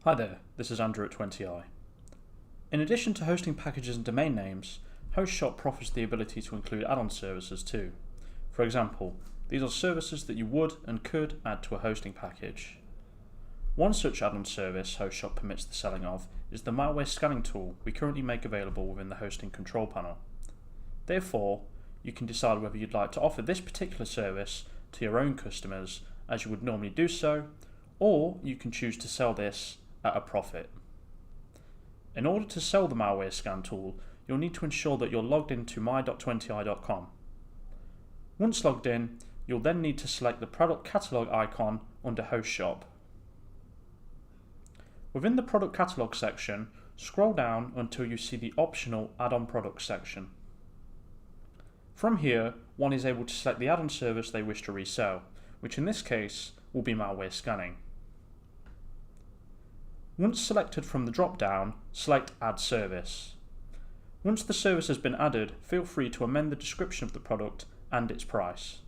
Hi there, this is Andrew at 20i. In addition to hosting packages and domain names, HostShop offers the ability to include add-on services too. For example, these are services that you would and could add to a hosting package. One such add-on service HostShop permits the selling of is the malware scanning tool we currently make available within the hosting control panel. Therefore, you can decide whether you'd like to offer this particular service to your own customers as you would normally do so, or you can choose to sell this at a profit. In order to sell the malware scan tool, you'll need to ensure that you're logged into my.20i.com. Once logged in, you'll then need to select the product catalog icon under HostShop. Within the product catalog section, scroll down until you see the optional add-on products section. From here, one is able to select the add-on service they wish to resell, which in this case will be malware scanning. Once selected from the drop-down, select Add Service. Once the service has been added, feel free to amend the description of the product and its price.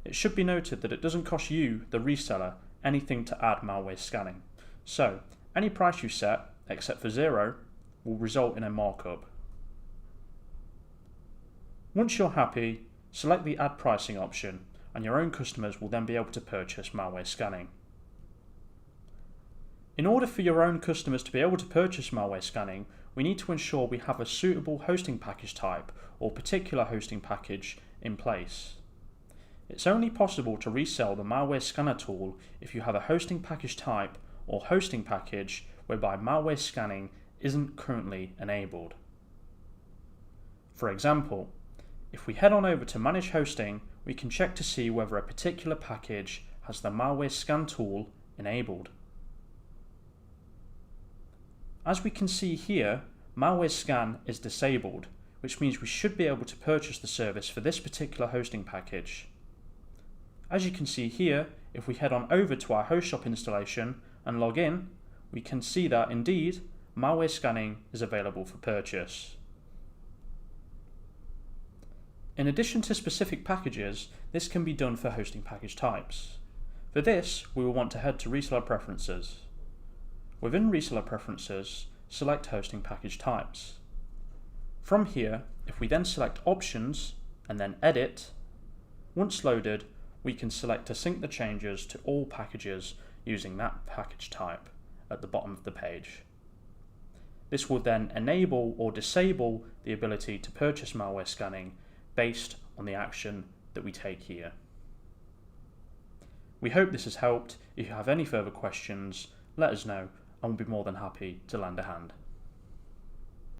It should be noted that it doesn't cost you, the reseller, anything to add malware scanning. So, any price you set, except for 0, will result in a markup. Once you're happy, select the Add Pricing option, and your own customers will then be able to purchase malware scanning. In order for your own customers to be able to purchase malware scanning, we need to ensure we have a suitable hosting package type or particular hosting package in place. It's only possible to resell the malware scanner tool if you have a hosting package type or hosting package whereby malware scanning isn't currently enabled. For example, if we head on over to Manage Hosting, we can check to see whether a particular package has the malware scan tool enabled. As we can see here, malware scan is disabled, which means we should be able to purchase the service for this particular hosting package. As you can see here, if we head on over to our HostShop installation and log in, we can see that indeed, malware scanning is available for purchase. In addition to specific packages, this can be done for hosting package types. For this, we will want to head to Reseller Preferences. Within Reseller Preferences, select Hosting Package Types. From here, if we then select Options and then Edit, once loaded, we can select to sync the changes to all packages using that package type at the bottom of the page. This will then enable or disable the ability to purchase malware scanning based on the action that we take here. We hope this has helped. If you have any further questions, let us know and we'll be more than happy to lend a hand.